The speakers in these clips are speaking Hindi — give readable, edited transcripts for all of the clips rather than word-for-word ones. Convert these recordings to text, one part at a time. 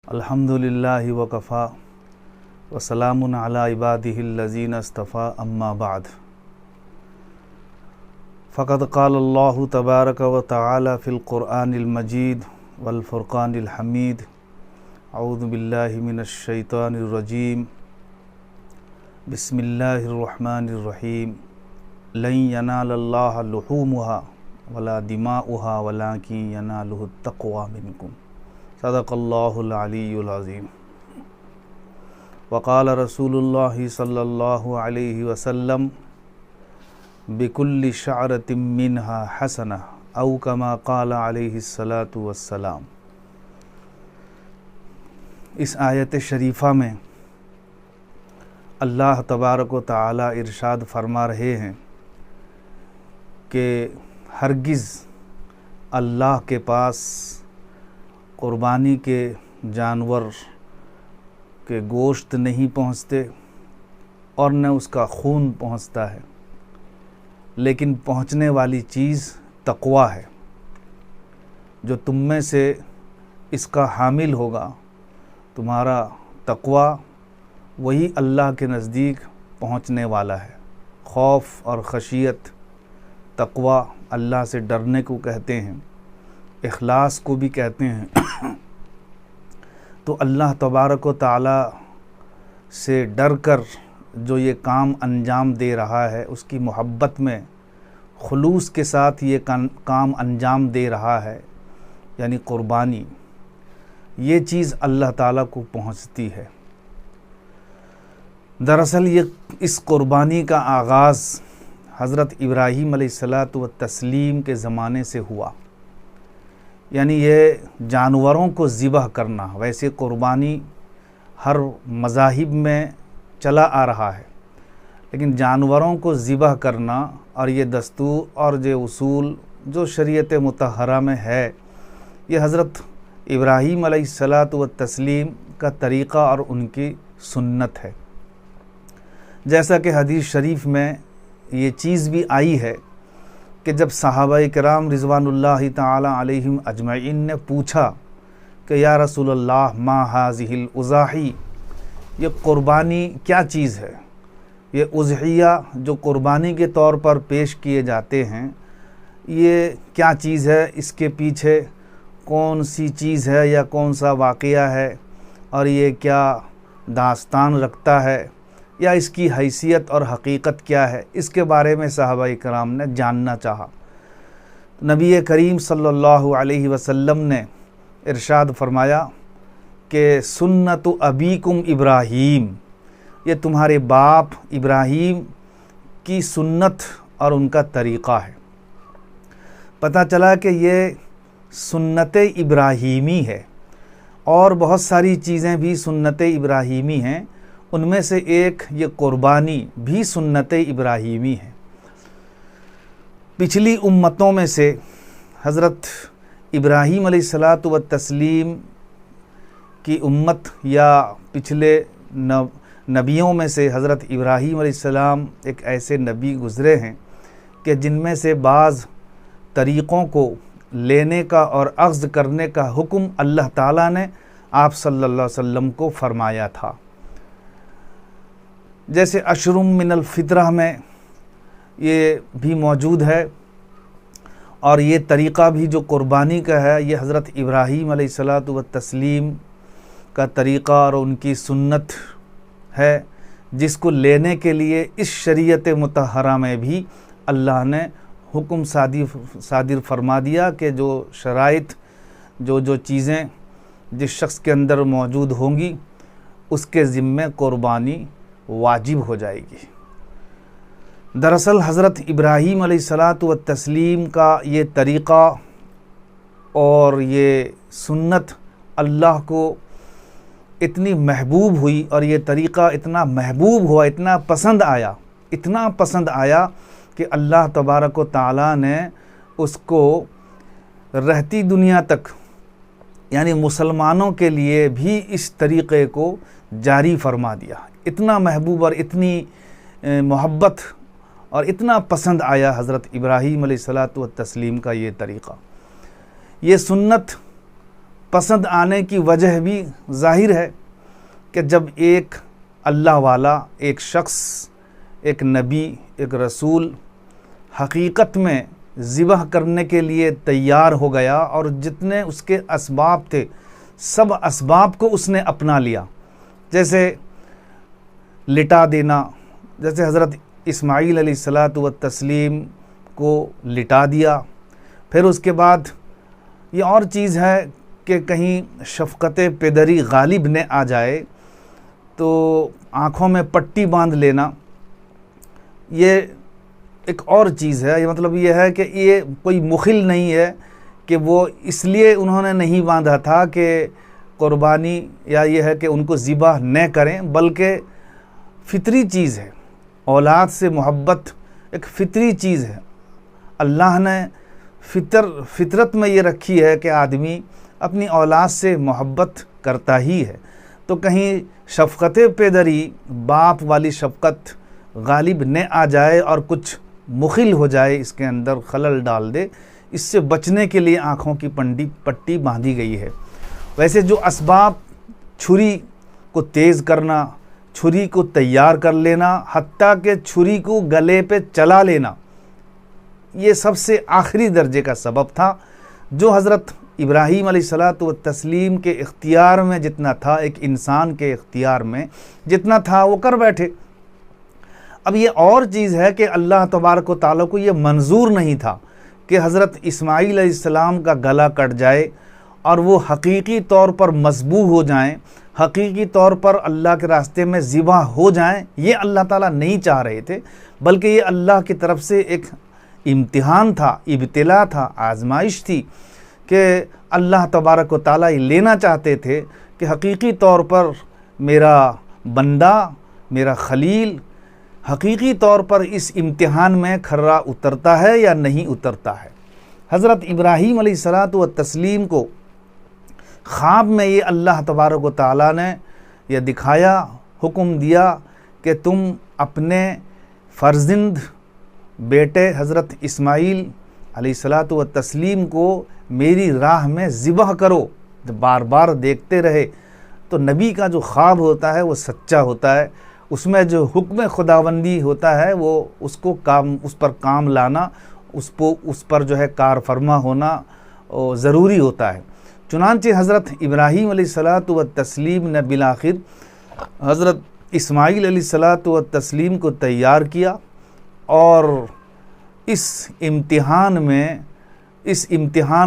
अल्हम्दुलिल्लाहि वकफ़ा वसलामुन अला इबादिहिल्लज़ीना इस्तफ़ा अम्मा बाद। फ़क़द क़ालल्लाहु तबारक व तआला फ़िल क़ुरआनिल मजीद वल फ़ुरक़ानिल हमीद। अऊज़ु बिल्लाहि मिनश शैतानिर रजीम। बिस्मिल्लाहिर रहमानिर रहीम। लन यनालल्लाह लुहूमुहा वला दिमाउहा वलाकिन यनालुहुत तक़वा मिनकुम। सदक़ल्लाहुल अलीयुल अज़ीम। वक़ाल रसूलुल्लाहि सल्लल्लाहु अलैहि वसल्लम बिकुल्लि शअरतिन मिन्हा हसना औ कमा क़ाल अलैहिस्सलातु वस्सलाम। इस आयत शरीफ़ा में अल्लाह तबारक व तआला इरशाद फरमा रहे हैं कि हरगिज़ अल्लाह के पास क़ुरबानी के जानवर के गोश्त नहीं पहुँचते और न उसका खून पहुँचता है, लेकिन पहुँचने वाली चीज़ तक़वा है। जो तुम में से इसका हामिल होगा, तुम्हारा तक़वा वही अल्लाह के नज़दीक पहुँचने वाला है। खौफ और ख़शियत, तक़वा अल्लाह से डरने को कहते हैं, इखलास को भी कहते हैं। तो अल्लाह तबारक व तआला से डर कर जो ये काम अंजाम दे रहा है, उसकी मोहब्बत में खुलूस के साथ ये काम अंजाम दे रहा है, यानी क़ुरबानी, ये चीज़ अल्लाह ताला को पहुँचती है। दरअसल ये इस क़ुरबानी का आगाज़ हज़रत इब्राहीम अलैहिस्सलातु व तस्लीम के ज़माने से हुआ। यानी ये जानवरों को ज़िबह करना, वैसे क़ुरबानी हर मज़ाहिब में चला आ रहा है, लेकिन जानवरों को ज़िबह करना और ये दस्तूर और ये उसूल जो शरीयत मुतहरा में है, ये हज़रत इब्राहीम अलैहिस्सलातु व तस्लीम का तरीक़ा और उनकी सुन्नत है। जैसा कि हदीस शरीफ में ये चीज़ भी आई है कि जब सहाबाए किराम रिज़वानुल्लाहि ताला अलैहिम अजमईन ने पूछा कि या रसूलल्लाह मा हाज़िहिल उज़ाही, ये क़ुरबानी क्या चीज़ है, ये उज़हिया जो क़ुरबानी के तौर पर पेश किए जाते हैं, ये क्या चीज़ है, इसके पीछे कौन सी चीज़ है या कौन सा वाक़या है, और ये क्या दास्तान रखता है, या इसकी हैसियत और हकीकत क्या है, इसके बारे में सहाबाए किराम ने जानना चाहा। नबी करीम सल्लल्लाहु अलैहि वसल्लम ने इरशाद फरमाया कि सुन्नतु अबीकुम इब्राहीम, ये तुम्हारे बाप इब्राहीम की सुन्नत और उनका तरीक़ा है। पता चला कि ये सुन्नत इब्राहीमी है, और बहुत सारी चीज़ें भी सुन्नत इब्राहीमी हैं, उनमें से एक ये क़ुरबानी भी सुन्नत इब्राहीमी है। पिछली उम्मतों में से हज़रत इब्राहीम अलैहिस्सलातु व तस्लीम की उम्मत या पिछले नबियों में से हज़रत इब्राहीम अलैहिस्सलाम एक ऐसे नबी गुज़रे हैं कि जिनमें से बाज़ तरीक़ों को लेने का और अख़्ज़ करने का हुक्म अल्लाह ताला ने आप सल्लल्लाहु अलैहि वसल्लम को फ़रमाया था। जैसे अशरुम मिनल फ़ित्रह में ये भी मौजूद है, और ये तरीक़ा भी जो क़ुरबानी का है, ये हज़रत इब्राहीम अलैहिस्सलातु व तस्लीम का तरीक़ा और उनकी सुन्नत है, जिसको लेने के लिए इस शरीयत मुतहरा में भी अल्लाह ने हुक्म सादिर फरमा दिया कि जो शराइत, जो चीज़ें जिस शख्स के अंदर मौजूद होंगी, उसके ज़िम्मे क़ुरबानी वाजिब हो जाएगी। दरअसल हज़रत इब्राहीम अलैहिस्सलातु व तस्लीम का ये तरीक़ा और ये सुन्नत अल्लाह को इतनी महबूब हुई, और ये तरीक़ा इतना महबूब हुआ, इतना पसंद आया कि अल्लाह तबारक व तआला ने उसको रहती दुनिया तक, यानी मुसलमानों के लिए भी इस तरीक़े को जारी फरमा दिया। इतना महबूब और इतनी मोहब्बत और इतना पसंद आया हज़रत इब्राहीम अलैहिस्सलातु व तस्लीम का ये तरीक़ा। ये सुन्नत पसंद आने की वजह भी ज़ाहिर है कि जब एक अल्लाह वाला, एक शख्स, एक नबी, एक रसूल हकीकत में ज़िबह करने के लिए तैयार हो गया और जितने उसके असबाब थे सब असबाब को उसने अपना लिया, जैसे लिटा देना, जैसे हज़रत इस्माईल अलैहिस्सलातु व तस्लीम को लिटा दिया। फिर उसके बाद ये और चीज़ है कि कहीं शफ़क़त पेदरी गालिब न आ जाए तो आँखों में पट्टी बांध लेना, ये एक और चीज़ है। ये मतलब ये है कि ये कोई मुखिल नहीं है कि वो इसलिए उन्होंने नहीं बांधा था कि कुर्बानी या ये है कि उनको ज़िबह न करें, बल्कि फ़ितरी चीज़ है। औलाद से मोहब्बत एक फ़ितरी चीज़ है। अल्लाह ने फितरत में ये रखी है कि आदमी अपनी औलाद से मोहब्बत करता ही है। तो कहीं शफ़क़त पेदरी, बाप वाली शफ़क़त गालिब न आ जाए और कुछ मुखिल हो जाए, इसके अंदर खलल डाल दे, इससे बचने के लिए आँखों की पट्टी बांधी गई है। वैसे जो असबाब, छुरी को तेज़ करना, छुरी को तैयार कर लेना, हत्ता के छुरी को गले पे चला लेना, ये सबसे आखिरी दर्जे का सबब था जो हज़रत इब्राहीम अलैहिस्सलातु व तस्लीम के इख्तियार में जितना था, एक इंसान के इख्तियार में जितना था, वो कर बैठे। अब ये और चीज़ है कि अल्लाह तबारक व तआला को ये मंजूर नहीं था कि हज़रत इस्माईल अलैहिस्सलाम का गला कट जाए और वो हकीकी तौर पर मज़बूह हो जाएं, हकीकी तौर पर अल्लाह के रास्ते में ज़िबा हो जाएं। ये अल्लाह ताला नहीं चाह रहे थे, बल्कि ये अल्लाह की तरफ से एक इम्तिहान था, इब्तिला था, आजमाइश थी कि अल्लाह तबारक व तआला ये लेना चाहते थे कि हकीकी तौर पर मेरा बंदा, मेरा खलील हकीकी तौर पर इस इम्तिहान में खर्रा उतरता है या नहीं उतरता है। हज़रत इब्राहीम अलैहिस्सलातु व तस्लीम को ख्वाब में ये अल्लाह तबारक व तआला ने यह दिखाया, हुक्म दिया कि तुम अपने फ़र्ज़िंद बेटे हज़रत इस्माईल अलैहिस्सलातु व तस्लीम को मेरी राह में ज़िबह करो। जब बार बार देखते रहे तो नबी का जो ख्वाब होता है वो सच्चा होता है, उसमें जो हुक्म खुदाबंदी होता है वो उसको उस पर काम लाना, उस पर जो है कार फरमा होना ज़रूरी होता है। चुनांचे हज़रत इब्राहीम अलैहिस्सलातु व तस्लीम ने बिलाखिर हज़रत इस्माईल अलैहिस्सलातु व तस्लीम को तैयार किया और इस इम्तिहान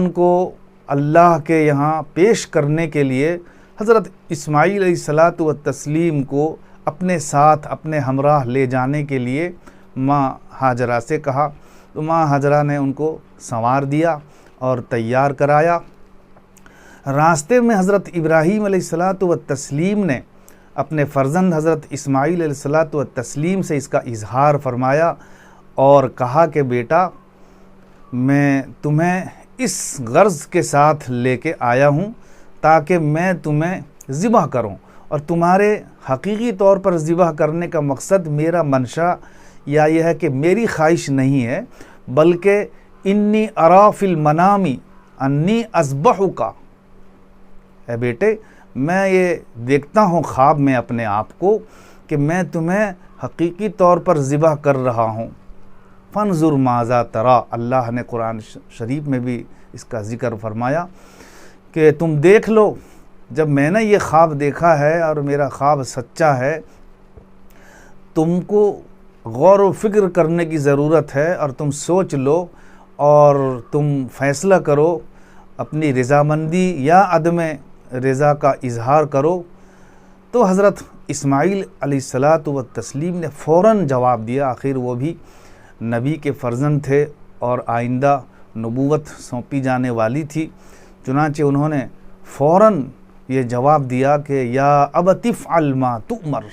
को अल्लाह के यहाँ पेश करने के लिए हज़रत इस्माईल अलैहिस्सलातु व तस्लीम को अपने साथ, अपने हमराह ले जाने के लिए माँ हाजरा से कहा। तो माँ हाजरा ने उनको संवार दिया और तैयार कराया। रास्ते में हज़रत इब्राहीम अलैहिस्सलातु व तस्लीम ने अपने फ़र्जंद हज़रत इस्माईल अलैहिस्सलातु व तस्लीम से इसका इजहार फरमाया और कहा कि बेटा, मैं तुम्हें इस गर्ज़ के साथ लेके आया हूँ ताकि मैं तुम्हें ज़िबह करूँ, और तुम्हारे हकीकी तौर पर ज़िबह करने का मकसद, मेरा मंशा या यह है कि मेरी ख्वाहिश नहीं है, बल्कि इन्नी अरा फिल मनामी अन्नी अज़बहुका, है बेटे, मैं ये देखता हूँ ख्वाब में अपने आप को कि मैं तुम्हें हकीकी तौर पर ज़िबह कर रहा हूँ। फंजुर माज़ा तरा, अल्लाह ने कुरान शरीफ में भी इसका ज़िक्र फरमाया कि तुम देख लो, जब मैंने ये ख्वाब देखा है और मेरा ख्वाब सच्चा है, तुमको गौर व फिक्र करने की ज़रूरत है और तुम सोच लो और तुम फ़ैसला करो, अपनी रज़ामंदी या अदम रज़ा का इजहार करो। तो हज़रत इस्माईल अलैहिस्सलातु व तस्लीम ने फ़ौरन जवाब दिया। आखिर वो भी नबी के फ़र्जंद थे और आइंदा नबूवत सौंपी जाने वाली थी। चुनांचे उन्होंने फ़ौरन ये जवाब दिया कि या अबतिफ़ अलमा तुमर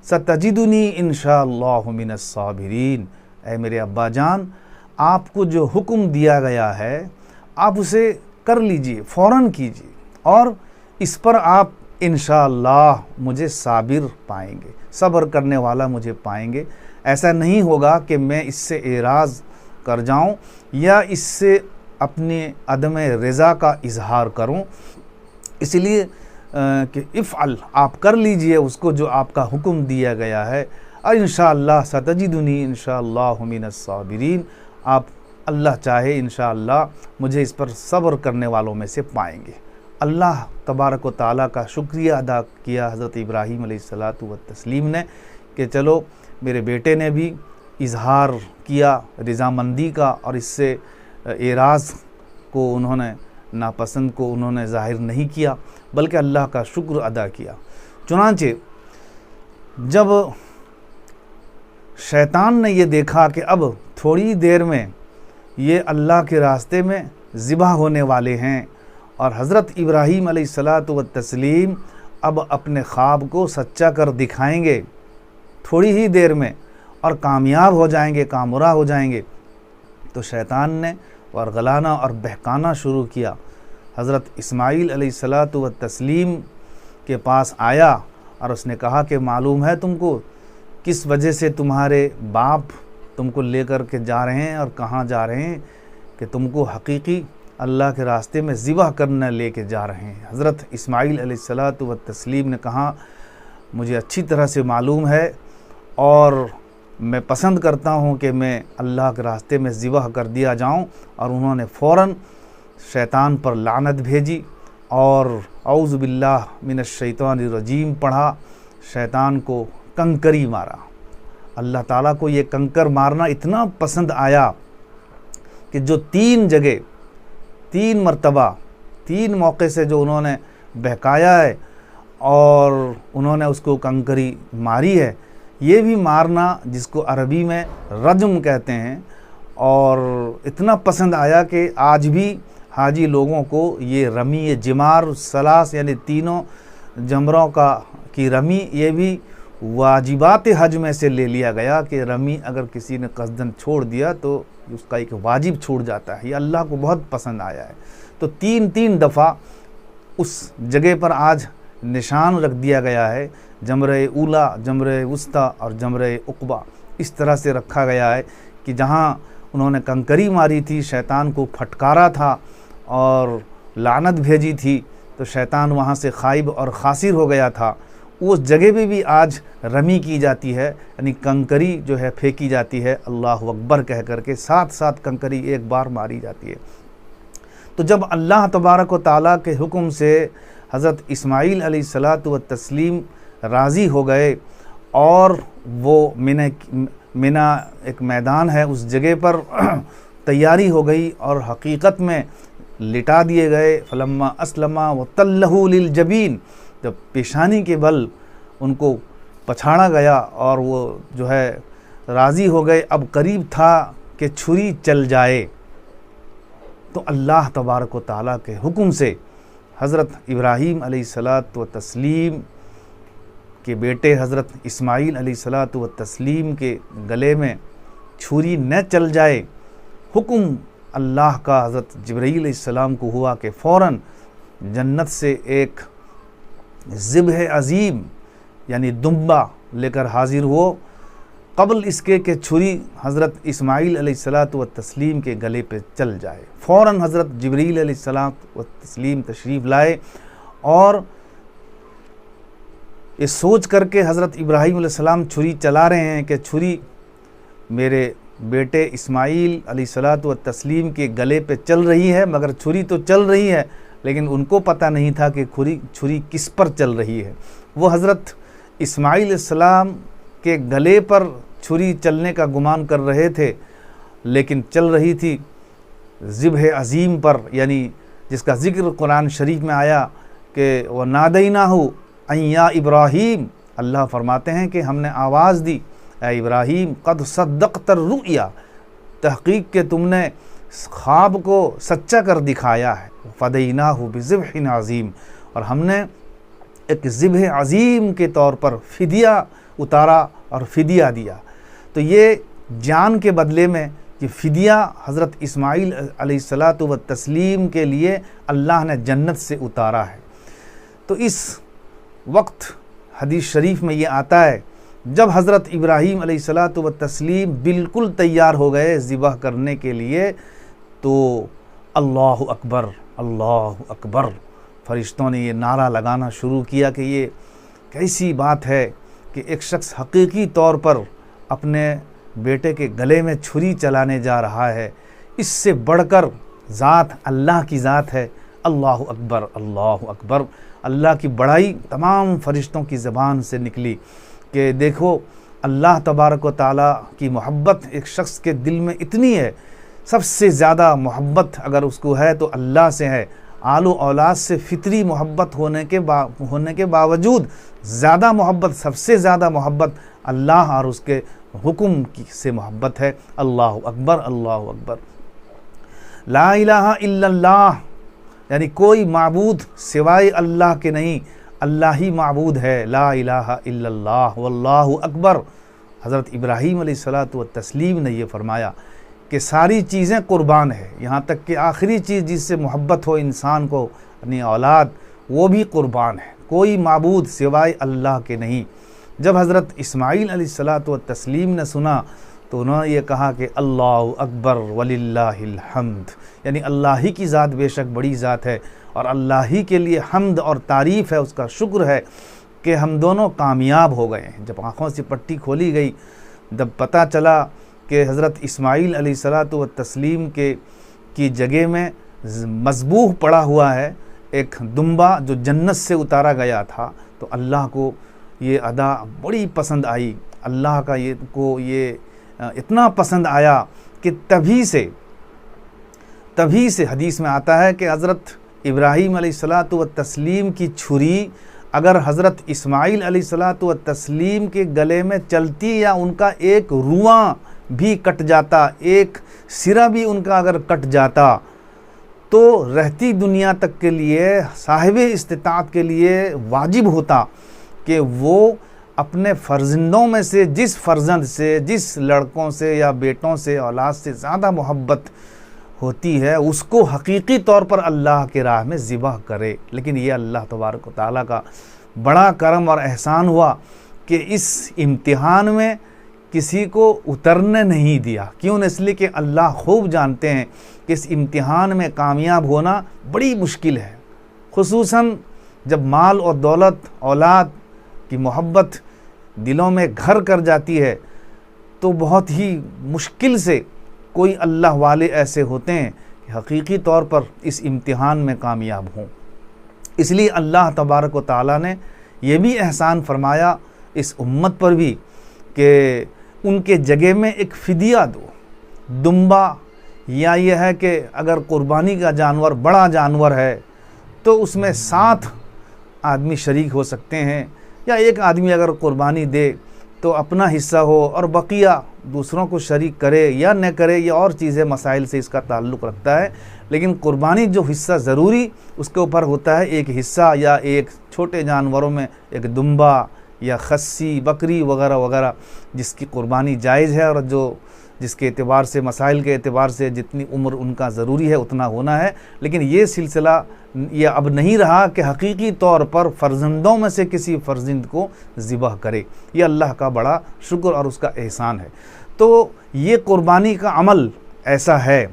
सतजिदुनी इंशाअल्लाहु मिनस साबिरीन, ऐ मेरे अब्बा जान, आपको जो हुक्म दिया गया है आप उसे कर लीजिए, फ़ौरन कीजिए, और इस पर आप इंशाअल्लाह मुझे साबिर पाएंगे, सब्र करने वाला मुझे पाएंगे। ऐसा नहीं होगा कि मैं इससे एराज़ कर जाऊं या इससे अपने अदम रज़ा का इजहार करूं। इसलिए कि इफ़अल, आप कर लीजिए उसको जो आपका हुक्म दिया गया है। और इंशाअल्लाह सतजिदुनी इंशाअल्लाहु मिनस साबिरीन, आप अल्लाह चाहे इंशाअल्लाह मुझे इस पर सब्र करने वालों में से पाएंगे। अल्लाह तबारक व तआला का शुक्रिया अदा किया हज़रत इब्राहीम अलैहिस्सलातु व तस्लीम ने कि चलो मेरे बेटे ने भी इजहार किया रज़ामंदी का, और इससे एराज़ को उन्होंने, नापसंद को उन्होंने ज़ाहिर नहीं किया, बल्कि अल्लाह का शुक्र अदा किया। चुनांचे जब शैतान ने ये देखा कि अब थोड़ी देर में ये अल्लाह के रास्ते में ज़िबा होने वाले हैं और हज़रत इब्राहीम अलैहिस्सलातु व तस्लीम अब अपने ख्वाब को सच्चा कर दिखाएंगे थोड़ी ही देर में और कामयाब हो जाएंगे, कामयाब हो जाएंगे, तो शैतान ने वरगलाना और बहकाना शुरू किया। हज़रत इस्माईल अलैहिस्सलातु व तस्लीम के पास आया और उसने कहा कि मालूम है तुमको किस वजह से तुम्हारे बाप तुमको लेकर के जा रहे हैं और कहाँ जा रहे हैं, कि तुमको हकीकी अल्लाह के रास्ते में ज़िबह करने लेके जा रहे हैं। हज़रत इस्माईल अलैहिस्सलातु व तस्लीम ने कहा मुझे अच्छी तरह से मालूम है और मैं पसंद करता हूँ कि मैं अल्लाह के रास्ते में ज़िबह कर दिया जाऊँ। और उन्होंने फ़ौरन शैतान पर लानत भेजी और औज़ु बिल्लाह मिनश शैतानिर रजीम पढ़ा, शैतान को कंकरी मारा। अल्लाह ताला को ये कंकर मारना इतना पसंद आया कि जो 3 जगह 3 मरतबा 3 मौके से जो उन्होंने बहकाया है और उन्होंने उसको कंकरी मारी है, ये भी मारना जिसको अरबी में रज्म कहते हैं, और इतना पसंद आया कि आज भी हाजी लोगों को ये रमी जिमार सलास यानी 3 जमरों की रमी, ये भी वाजिबात हज में से ले लिया गया कि रमी अगर किसी ने कसदन छोड़ दिया तो उसका एक वाजिब छूट जाता है। ये अल्लाह को बहुत पसंद आया है। तो 3 दफ़ा उस जगह पर आज निशान रख दिया गया है, जमरे ऊला, जमरे वुस्ता और जमरे उक़बा, इस तरह से रखा गया है कि जहाँ उन्होंने कंकरी मारी थी, शैतान को फटकारा था और लानत भेजी थी, तो शैतान वहाँ से खाइब और खासिर हो गया था। उस जगह पे भी आज रमी की जाती है, यानी कंकरी जो है फेंकी जाती है, अल्लाहु अकबर कह करके 7 कंकरी एक बार मारी जाती है। तो जब अल्लाह तबारक व तआला के हुक्म से हज़रत इस्माईल अलैहिस्सलातु व तस्लीम राज़ी हो गए और वो मिना एक मैदान है, उस जगह पर तैयारी हो गई और हकीकत में लिटा दिए गए। फलम्मा अस्लमा व तल्लहु लिल जबीन, जब पेशानी के बल उनको पछाड़ा गया और वो जो है राज़ी हो गए, अब करीब था कि छुरी चल जाए, तो अल्लाह तबारक व तआला के हुक्म से हज़रत इब्राहीम अलैहिस्सलातु व तस्लीम के बेटे हज़रत इस्माईल अलैहिस्सलातु व तस्लीम के गले में छुरी न चल जाए, हुक्म अल्लाह का हज़रत जिब्रील अलैहिस्सलाम को हुआ कि फ़ौरन जन्नत से एक ज़िब्ह अज़ीम यानी दुम्बा लेकर हाजिर हो, कबल इसके कि छुरी हज़रत इस्माईल अलैहिस्सलातु व तस्लीम के गले पे चल जाए। फ़ौरन हज़रत जिब्रील अलैहिस्सलातु व तस्लीम तशरीफ़ लाए और ये सोच करके हज़रत इब्राहीम अलैहिस्सलाम छुरी चला रहे हैं कि छुरी मेरे बेटे इस्माईल अलैहिस्सलातु व तस्लीम के गले पे चल रही है, मगर छुरी तो चल रही है, लेकिन उनको पता नहीं था कि छुरी किस पर चल रही है। वो हज़रत इस्माईल अलैहिस्सलाम के गले पर छुरी चलने का गुमान कर रहे थे, लेकिन चल रही थी ज़िब्ह अज़ीम पर, यानी जिसका ज़िक्र कुरान शरीफ में आया कि वह नादैनाहु अय्या इब्राहीम, अल्लाह फरमाते हैं कि हमने आवाज़ दी, ए इब्राहीम कद सद्दक़तर रुया, तहक़ीक़ के तुमने ख्वाब को सच्चा कर दिखाया है, फ़दैनाहु बिज़िब्हिन अज़ीम, और हमने एक ज़िब्ह अज़ीम के तौर पर फ़िदिया उतारा और फ़िदिया दिया। तो ये जान के बदले में कि फ़िदिया हज़रत इस्माईल अलैहिस्सलातु व तस्लीम के लिए अल्लाह ने जन्नत से उतारा है। तो इस वक्त हदीस शरीफ में ये आता है, जब हज़रत इब्राहीम अलैहिस्सलातु व तस्लीम बिल्कुल तैयार हो गए ज़िबह करने के लिए, तो अल्लाहु अकबर फरिश्तों ने ये नारा लगाना शुरू किया कि ये कैसी बात है कि एक शख्स हकीकी तौर पर अपने बेटे के गले में छुरी चलाने जा रहा है। इससे बढ़कर ज़ात अल्लाह की ज़ात है। अल्लाहु अकबर, अल्लाहु अकबर। अल्लाह की बड़ाई तमाम फरिश्तों की ज़बान से निकली कि देखो अल्लाह तबारक व तआला की मोहब्बत एक शख्स के दिल में इतनी है, सबसे ज़्यादा मोहब्बत अगर उसको है तो अल्लाह से है। आलो औलाद से फितरी मोहब्बत होने के बावजूद ज़्यादा मोहब्बत, सबसे ज़्यादा मोहब्बत अल्लाह और उसके हुक्म की से मोहब्बत है। अल्लाहु अकबर, अल्लाहु अकबर। ला इलाहा इल्लल्लाह, यानी कोई माबूद सिवाय अल्लाह के नहीं, अल्लाह ही माबूद है। ला इलाहा इल्लल्लाह वल्लाहु अकबर। हज़रत इब्राहीम अलैहिस्सलातु व तस्लीम ने ये फरमाया कि सारी चीज़ें कुर्बान है, यहाँ तक कि आखिरी चीज़ जिससे मोहब्बत हो इंसान को, अपनी औलाद, वो भी कुर्बान है। कोई माबूद सिवाय अल्लाह के नहीं। जब हज़रत इस्माईल अलैहिस्सलातु व तस्लीम ने सुना तो उन्होंने ये कहा कि अल्लाहु अकबर वलिल्लाहिल हम्द, यानी अल्लाह ही की ज़ात बेशक बड़ी ज़ात है और अल्लाह ही के लिए हम्द और तारीफ़ है, उसका शुक्र है कि हम दोनों कामयाब हो गए हैं। जब आँखों से पट्टी खोली गई, जब पता चला कि हज़रत इस्माईल अलैहिस्सलातु व तस्लीम की जगह में मज़बूह पड़ा हुआ है एक दुम्बा जो जन्नत से उतारा गया था, तो अल्लाह को ये अदा बड़ी पसंद आई। अल्लाह का ये इतना पसंद आया कि तभी से हदीस में आता है कि हज़रत इब्राहीम अलैहिस्सलातु व तस्लीम की छुरी अगर हज़रत इस्माईल अलैहिस्सलातु व तस्लीम के गले में चलती या उनका एक रुआं भी कट जाता, एक सिरा भी उनका अगर कट जाता, तो रहती दुनिया तक के लिए, साहिबे इस्तिताअत के लिए वाजिब होता कि वो अपने फ़र्जंदों में से जिस फ़र्जंद से, जिस लड़कों से या बेटों से, औलाद से ज़्यादा मोहब्बत होती है उसको हकीकी तौर पर अल्लाह के राह में ज़िबह करे। लेकिन ये अल्लाह तबारक व तआला का बड़ा करम और एहसान हुआ कि इस इम्तिहान में किसी को उतरने नहीं दिया। क्यों? इसलिए कि अल्लाह खूब जानते हैं कि इस इम्तिहान में कामयाब होना बड़ी मुश्किल है, खुसूसन जब माल और दौलत, औलाद की मोहब्बत दिलों में घर कर जाती है तो बहुत ही मुश्किल से कोई अल्लाह वाले ऐसे होते हैं कि हकीकी तौर पर इस इम्तिहान में कामयाब हों। इसलिए अल्लाह तबारक व तआला ने यह भी एहसान फरमाया इस उम्मत पर भी कि उनके जगह में एक फ़िदिया दो, दुम्बा, या यह है कि अगर कुर्बानी का जानवर बड़ा जानवर है तो उसमें 7 आदमी शरीक हो सकते हैं, या एक आदमी अगर कुर्बानी दे तो अपना हिस्सा हो और बकिया दूसरों को शरीक करे या न करे, ये और चीज़ें मसाइल से इसका ताल्लुक़ रखता है। लेकिन कुर्बानी जो हिस्सा ज़रूरी उसके ऊपर होता है, एक हिस्सा या एक छोटे जानवरों में एक दुम्बा या खस्सी, बकरी वगैरह वगैरह जिसकी कुर्बानी जायज़ है और जिसके एतबार से, मसाइल के एतबार से जितनी उम्र उनका ज़रूरी है उतना होना है। लेकिन ये सिलसिला ये अब नहीं रहा कि हकीकी तौर पर फ़र्जंदों में से किसी फ़र्जंद को ज़िबह करे। ये अल्लाह का बड़ा शुक्र और उसका एहसान है। तो ये कुर्बानी का अमल ऐसा है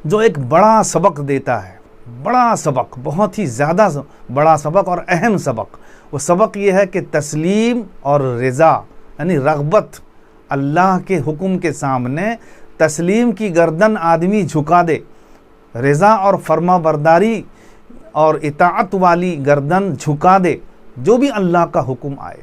जो एक बड़ा सबक देता है, बड़ा सबक, बहुत ही ज़्यादा बड़ा सबक और अहम सबक। वो सबक ये है कि तस्लीम और रज़ा, यानी रग़बत, अल्लाह के हुक्म के सामने तस्लीम की गर्दन आदमी झुका दे, रज़ा और फर्मा बरदारी और इताअत वाली गर्दन झुका दे। जो भी अल्लाह का हुक्म आए,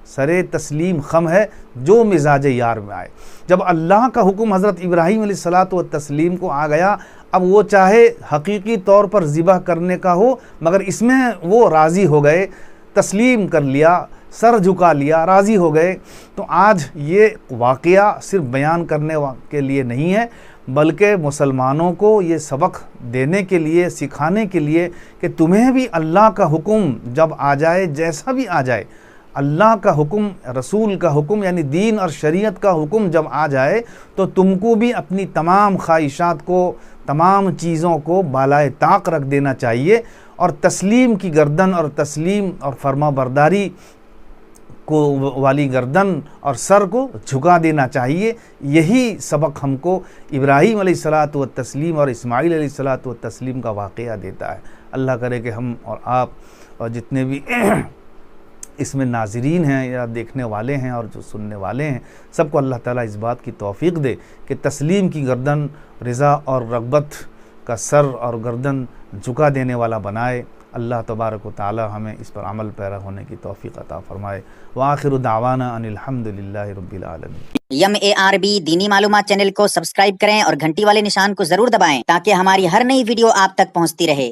सरे तस्लीम खम है जो मिजाज यार में आए। जब अल्लाह का हुक्म हज़रत इब्राहीम अलैहिस्सलातु व तस्लीम को आ गया, अब वो चाहे हकीकी तौर पर ज़िबह करने का हो, मगर इसमें वो राज़ी हो गए, तस्लीम कर लिया, सर झुका लिया, राज़ी हो गए। तो आज ये वाक़या सिर्फ बयान करने के लिए नहीं है, बल्कि मुसलमानों को ये सबक देने के लिए, सिखाने के लिए कि तुम्हें भी अल्लाह का हुक्म जब आ जाए, जैसा भी आ जाए, अल्लाह का हुक्म, रसूल का हुक्म, यानी दीन और शरीयत का हुक्म जब आ जाए तो तुमको भी अपनी तमाम ख्वाहिशात को, तमाम चीज़ों को बालाए ताक रख देना चाहिए और तस्लीम की गर्दन और तस्लीम और फर्मा बरदारी को वाली गर्दन और सर को झुका देना चाहिए। यही सबक हमको इब्राहीम अलैहिस्सलातु व तस्लीम और इस्माईल अलैहिस्सलातु व तस्लीम का वाक़या देता है। अल्लाह करे कि हम और आप और जितने भी इसमें नाज़रीन हैं या देखने वाले हैं और जो सुनने वाले हैं, सबको अल्लाह ताला इस बात की तौफ़ीक़ दे कि तस्लीम की गर्दन रज़ा और रग़बत का सर और गर्दन झुका देने वाला बनाए। अल्लाह तबारक व तआला हमें इस पर अमल पैरा होने की तौफ़ीक़ अता फ़रमाए। व आखिरु दावाना अनिल हम्दुलिल्लाहि रब्बिल आलमीन। MARB दीनी मालूमात चैनल को सब्सक्राइब करें और घंटी वाले निशान को जरूर दबाएं ताकि हमारी हर नई वीडियो आप तक पहुंचती रहे।